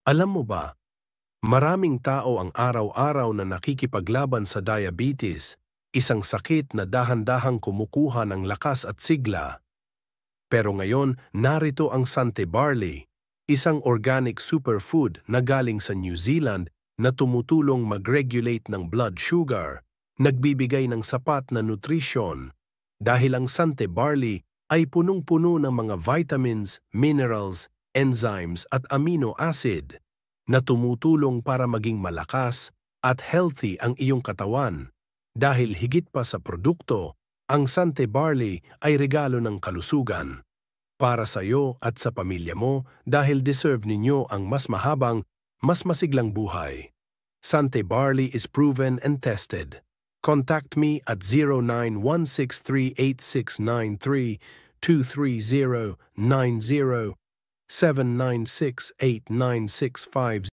Alam mo ba, maraming tao ang araw-araw na nakikipaglaban sa diabetes, isang sakit na dahan-dahang kumukuha ng lakas at sigla. Pero ngayon, narito ang Sante Barley, isang organic superfood na galing sa New Zealand na tumutulong mag-regulate ng blood sugar, nagbibigay ng sapat na nutrisyon. Dahil ang Sante Barley ay punong-puno ng mga vitamins, minerals, enzymes at amino acid na tumutulong para maging malakas at healthy ang iyong katawan. Dahil higit pa sa produkto, ang Sante Barley ay regalo ng kalusugan para sa iyo at sa pamilya mo dahil deserve ninyo ang mas mahabang, mas masiglang buhay. Sante Barley is proven and tested. Contact me at 09163869323090 7968965